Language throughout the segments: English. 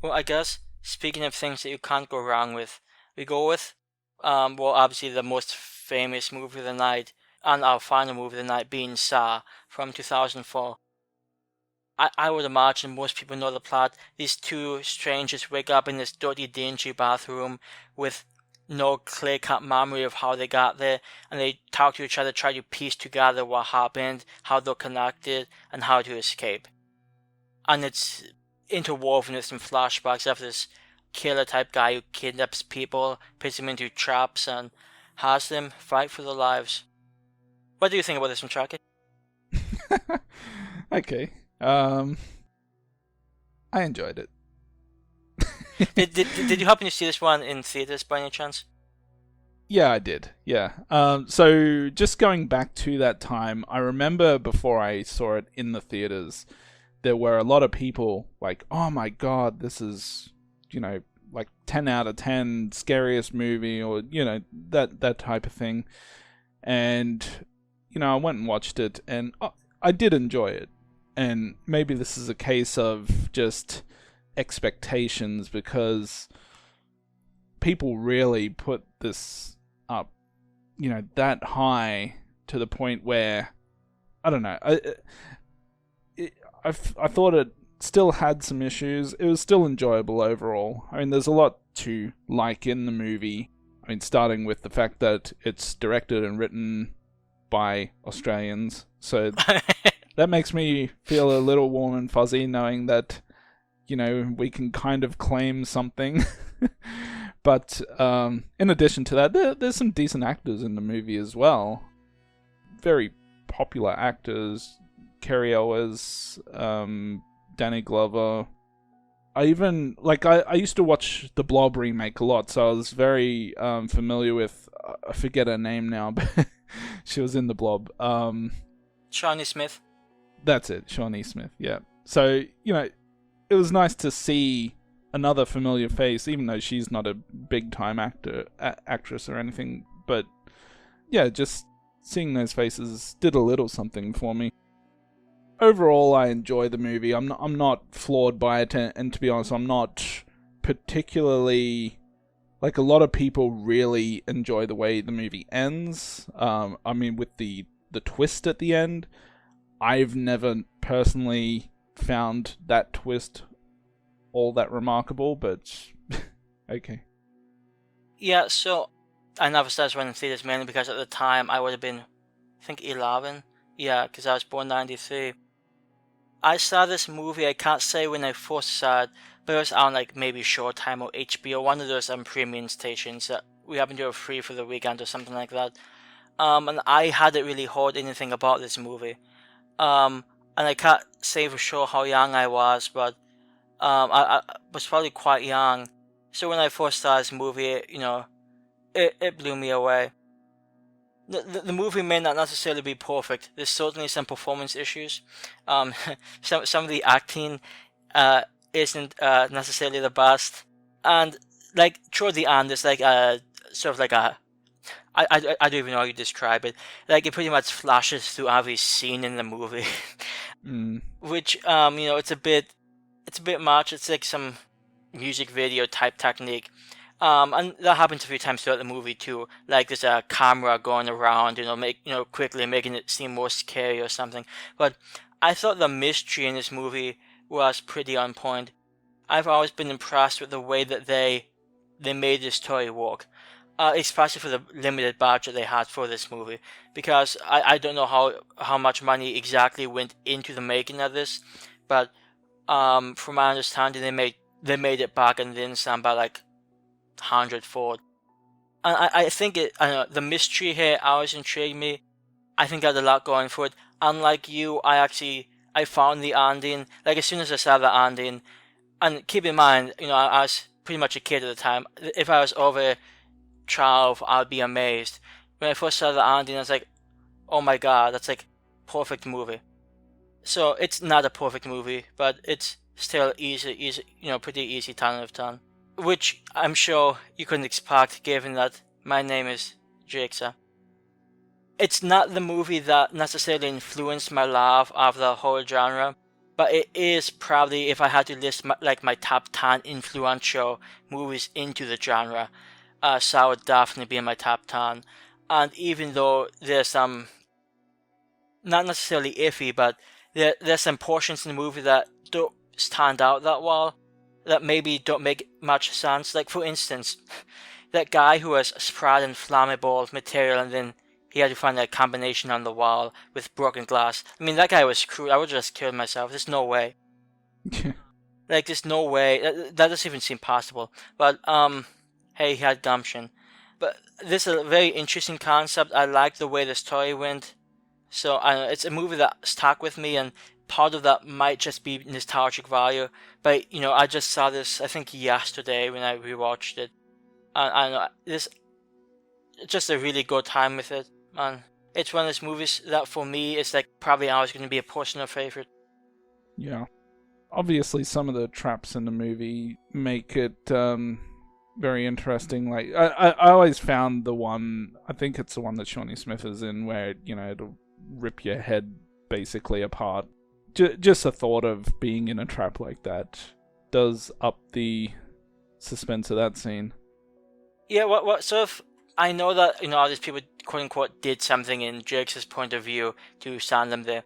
Well, I guess speaking of things that you can't go wrong with, we go with, well, obviously the most famous movie of the night, and our final movie of the night being Saw from 2004. I would imagine most people know the plot. These two strangers wake up in this dirty, dingy bathroom with no clear-cut memory of how they got there, and they talk to each other, try to piece together what happened, how they're connected, and how to escape. And it's interwoven with some flashbacks of this killer-type guy who kidnaps people, puts them into traps, and has them fight for their lives. What do you think about this one, Chucky? Okay. Um, I enjoyed it. Did you happen to see this one in theaters by any chance? Yeah, I did. Yeah. So just going back to that time, I remember before I saw it in the theaters, there were a lot of people like, "Oh my god, this is, like 10 out of 10 scariest movie," or that type of thing. And I went and watched it, and I did enjoy it. And maybe this is a case of just expectations, because people really put this up, that high, to the point where I don't know. I thought it still had some issues. It was still enjoyable overall. I mean, there's a lot to like in the movie. I mean, starting with the fact that it's directed and written by Australians, so that makes me feel a little warm and fuzzy, knowing that we can kind of claim something. But in addition to that, there's some decent actors in the movie as well. Very popular actors. Carrie Elwes, Danny Glover. I used to watch the Blob remake a lot, so I was very familiar with, I forget her name now, but she was in the Blob. Shawnee Smith. That's it, Shawnee Smith, yeah. So, it was nice to see another familiar face, even though she's not a big-time actress or anything. But, yeah, just seeing those faces did a little something for me. Overall, I enjoy the movie. I'm not floored by it, and to be honest, I'm not particularly... Like, a lot of people really enjoy the way the movie ends. I mean, with the twist at the end, I've never personally found that twist all that remarkable, but okay. Yeah, so I never saw this one in theaters mainly because at the time I would have been, I think, 11. Yeah, because I was born 93. I saw this movie, I can't say when I first saw it, but it was on like maybe Showtime or HBO, one of those premium stations that we happened to have free for the weekend or something like that. And I hadn't really heard anything about this movie. And I can't say for sure how young I was, but I was probably quite young. So when I first saw this movie, it blew me away. The movie may not necessarily be perfect. There's certainly some performance issues. Um, some of the acting isn't necessarily the best, and like toward the end, there's like a sort of like a I don't even know how you describe it. Like it pretty much flashes through every scene in the movie, Mm. which it's a bit much. It's like some music video type technique. And that happens a few times throughout the movie too. Like there's a camera going around, quickly making it seem more scary or something. But I thought the mystery in this movie was pretty on point. I've always been impressed with the way that they made this story work. Especially for the limited budget they had for this movie, because I don't know how much money exactly went into the making of this, but from my understanding, they made it back and then some by like hundredfold. And I think I don't know, the mystery here always intrigued me. I think I had a lot going for it. Unlike you, I found the ending like as soon as I saw the ending, and keep in mind, I was pretty much a kid at the time. If I was over 12, I would be amazed. When I first saw the ending, I was like, oh my god, that's like perfect movie. So it's not a perfect movie, but it's still easy, pretty easy 10 out of 10. Which I'm sure you couldn't expect given that my name is Jigsaw. It's not the movie that necessarily influenced my love of the horror genre. but it is probably, if I had to list my top 10 influential movies into the genre, Saw would definitely be in my top 10. And even though there's some, not necessarily iffy, but there's some portions in the movie that don't stand out that well, that maybe don't make much sense. Like, for instance, that guy who was sprayed in flammable material and then he had to find a combination on the wall with broken glass. I mean, that guy was screwed. I would just kill myself. There's no way. Like, there's no way. That doesn't even seem possible. But, hey, he had gumption. But this is a very interesting concept. I like the way the story went. So, it's a movie that stuck with me, and part of that might just be nostalgic value. But, I just saw this, I think, yesterday when I rewatched it. And this, just a really good time with it. And it's one of those movies that, for me, is like probably always going to be a personal favorite. Yeah. Obviously, some of the traps in the movie make it very interesting. Like, I always found the one, I think it's the one that Shawnee Smith is in, where, it'll rip your head basically apart. Just the thought of being in a trap like that does up the suspense of that scene. Yeah, what sort of, I know that, all these people, quote unquote, did something in Jake's point of view to stand them there.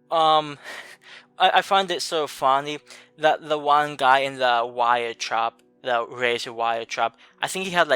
I find it so funny that the one guy in the wire trap, the razor wire trap, I think he had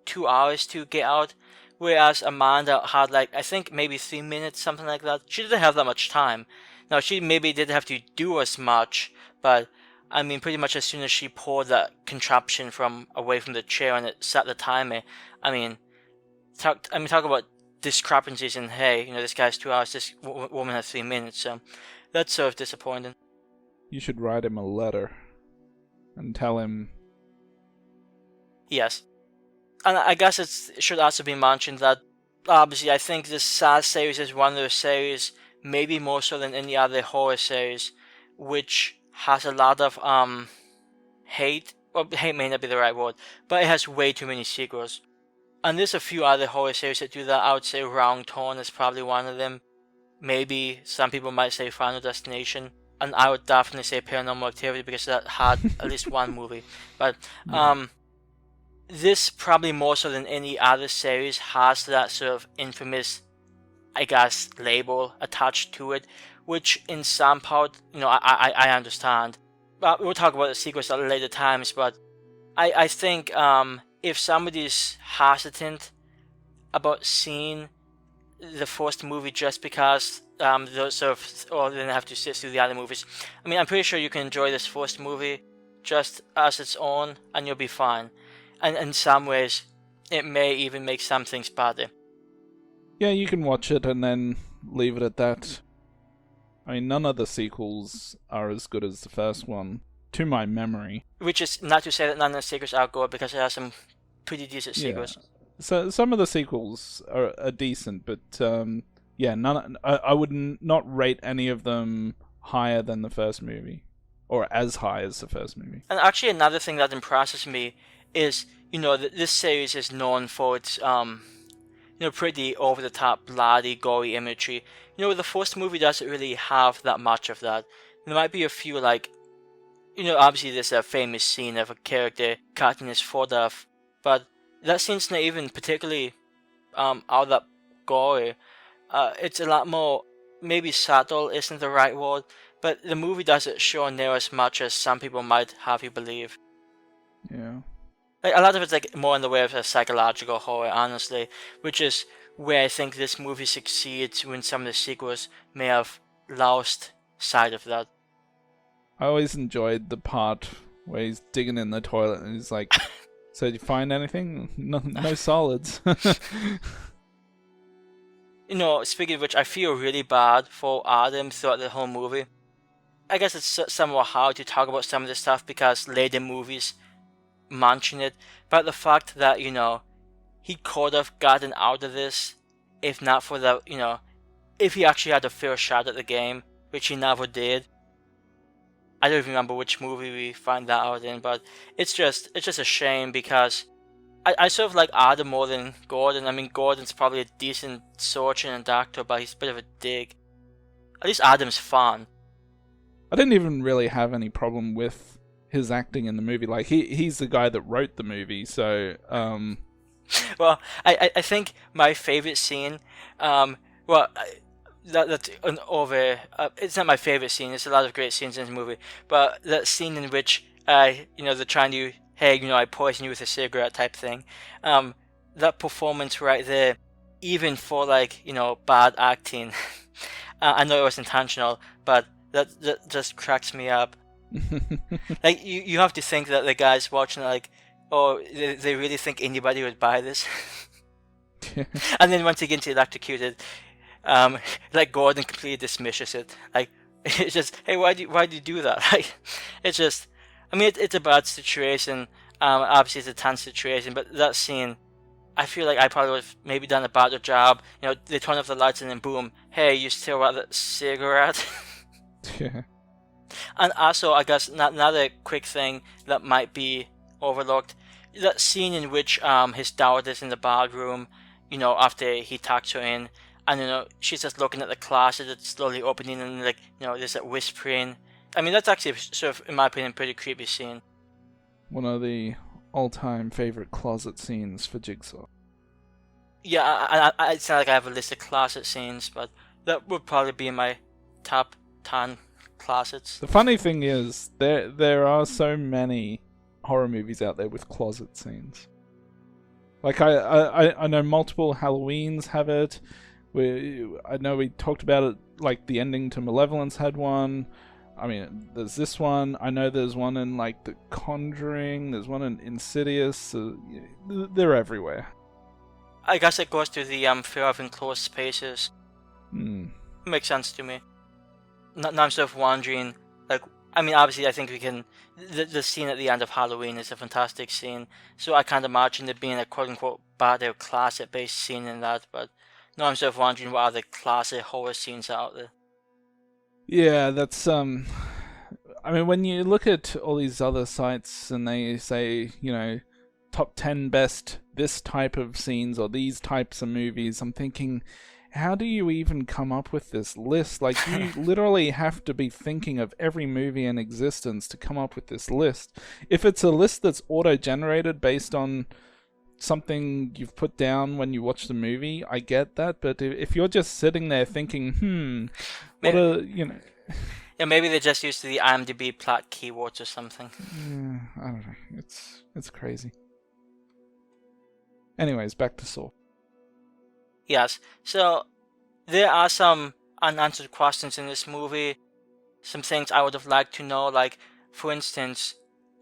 2 hours to get out, whereas Amanda had I think maybe 3 minutes, something like that. She didn't have that much time. Now, she maybe didn't have to do as much, but I mean, pretty much as soon as she pulled that contraption from away from the chair and it set the timer, I mean, talk about discrepancies in, hey, this guy's 2 hours, this woman has 3 minutes, so that's sort of disappointing. You should write him a letter and tell him. Yes. And I guess it should also be mentioned that, obviously, I think this Saw series is one of those series, maybe more so than any other horror series, which has a lot of hate. Well, hate may not be the right word, but it has way too many sequels. And there's a few other horror series that do that. I would say Wrong Turn is probably one of them. Maybe some people might say Final Destination. And I would definitely say Paranormal Activity because that had at least one movie. But this probably more so than any other series has that sort of infamous, I guess, label attached to it, which in some part, I understand. But we'll talk about the sequels at later times, but I think if somebody's hesitant about seeing the first movie just because those sort of, or then have to sit through the other movies, I mean, I'm pretty sure you can enjoy this first movie just as its own, and you'll be fine. And in some ways, it may even make some things better. Yeah, you can watch it and then leave it at that. I mean, none of the sequels are as good as the first one, to my memory. Which is not to say that none of the sequels are good, because it has some pretty decent sequels. Yeah. So some of the sequels are decent, but yeah, none. I would not rate any of them higher than the first movie, or as high as the first movie. And actually, another thing that impresses me is, this series is known for its pretty over-the-top, bloody, gory imagery. The first movie doesn't really have that much of that. There might be a few, obviously there's a famous scene of a character cutting his foot off, but that scene's not even particularly all that gory. It's a lot more, maybe subtle isn't the right word, but the movie doesn't show near as much as some people might have you believe. Yeah. A lot of it's more in the way of a psychological horror, honestly, which is where I think this movie succeeds when some of the sequels may have lost sight of that. I always enjoyed the part where he's digging in the toilet and he's like, so did you find anything? No solids. Speaking of which, I feel really bad for Adam throughout the whole movie. I guess it's somewhat hard to talk about some of this stuff because later movies mention it, but the fact that, he could have gotten out of this if not for the, if he actually had a fair shot at the game, which he never did. I don't even remember which movie we find that out in, but it's just a shame because I sort of like Adam more than Gordon. I mean, Gordon's probably a decent surgeon and doctor, but he's a bit of a dick. At least Adam's fun. I didn't even really have any problem with his acting in the movie. Like, he's the guy that wrote the movie, so Well, I think my favorite scene, well, that's an over. It's not my favorite scene. There's a lot of great scenes in this movie, but that scene in which, they're trying to, hey, I poison you with a cigarette type thing. That performance right there, even for bad acting, I know it was intentional, but that just cracks me up. Like you have to think that the guys watching like, oh, they really think anybody would buy this. And then once he gets electrocuted, like Gordon completely dismisses it. Like it's just, hey, why do you do that? Like it's just, I mean, it's a bad situation. Obviously it's a tense situation, but that scene, I feel like I probably would have maybe done a better job. They turn off the lights and then boom, hey, you still want that cigarette? Yeah. And also, I guess another quick thing that might be overlooked, that scene in which his daughter is in the bathroom, after he tucks her in, and she's just looking at the closet that's slowly opening, and there's that whispering. I mean, that's actually sort of, in my opinion, pretty creepy scene. One of the all-time favorite closet scenes for Jigsaw. Yeah, it's not like I have a list of closet scenes, but that would probably be in my top 10 closets. The funny thing is, there are so many horror movies out there with closet scenes. Like I know multiple Halloweens have it. I know we talked about it. Like the ending to Malevolence had one. I mean, there's this one. I know there's one in like The Conjuring. There's one in Insidious. They're everywhere. I guess it goes to the fear of enclosed spaces. Makes sense to me. Now I'm sort of wondering, like, I mean, obviously I think we can, the scene at the end of Halloween is a fantastic scene, so I can't imagine there being a quote-unquote better classic-based scene in that, but now I'm sort of wondering what other classic horror scenes are out there. Yeah, that's, I mean, when you look at all these other sites and they say, top 10 best this type of scenes or these types of movies, I'm thinking, how do you even come up with this list? Like, you literally have to be thinking of every movie in existence to come up with this list. If it's a list that's auto-generated based on something you've put down when you watch the movie, I get that. But if you're just sitting there thinking, what Yeah, maybe they just used the IMDb plot keywords or something. Yeah, I don't know. It's crazy. Anyways, back to Saw. Yes, so there are some unanswered questions in this movie. Some things I would have liked to know, like, for instance,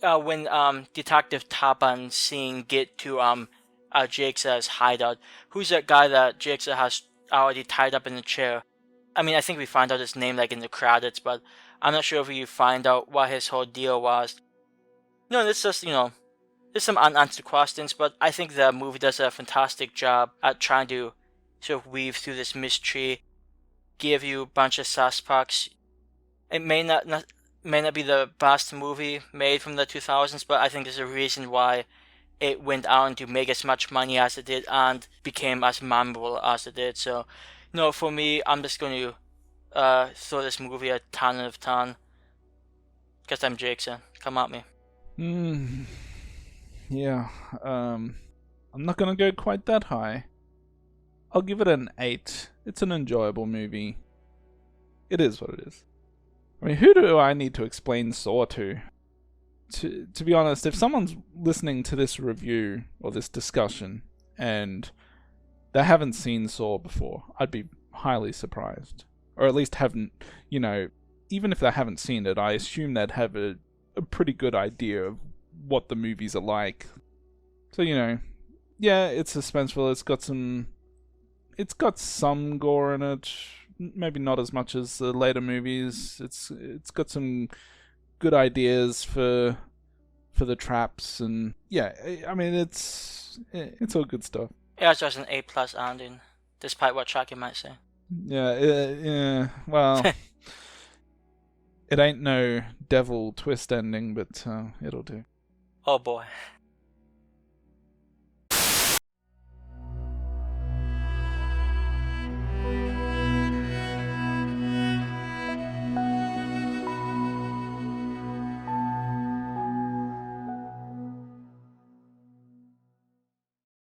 when Detective Taban Singh get to Jigsaw's hideout, who's that guy that Jigsaw has already tied up in the chair? I mean, I think we find out his name like in the credits, but I'm not sure if you find out what his whole deal was. No, it's just, there's some unanswered questions, but I think the movie does a fantastic job at trying to sort of weave through this mystery, give you a bunch of suspects. It may not be the best movie made from the 2000s, but I think there's a reason why it went on to make as much money as it did and became as memorable as it did. So, for me, I'm just going to throw this movie a 10 out of 10. Because I'm Jigsaw. Come at me. Yeah. I'm not going to go quite that high. I'll give it an 8. It's an enjoyable movie. It is what it is. I mean, who do I need to explain Saw to? To be honest, if someone's listening to this review or this discussion and they haven't seen Saw before, I'd be highly surprised. Or at least haven't, even if they haven't seen it, I assume they'd have a pretty good idea of what the movies are like. So, yeah, it's suspenseful. It's got some gore in it. Maybe not as much as the later movies. It's got some good ideas for the traps, and yeah, I mean it's all good stuff. Yeah, it's just an A+ ending, despite what Chucky might say. Yeah. Well, it ain't no devil twist ending, but it'll do. Oh boy.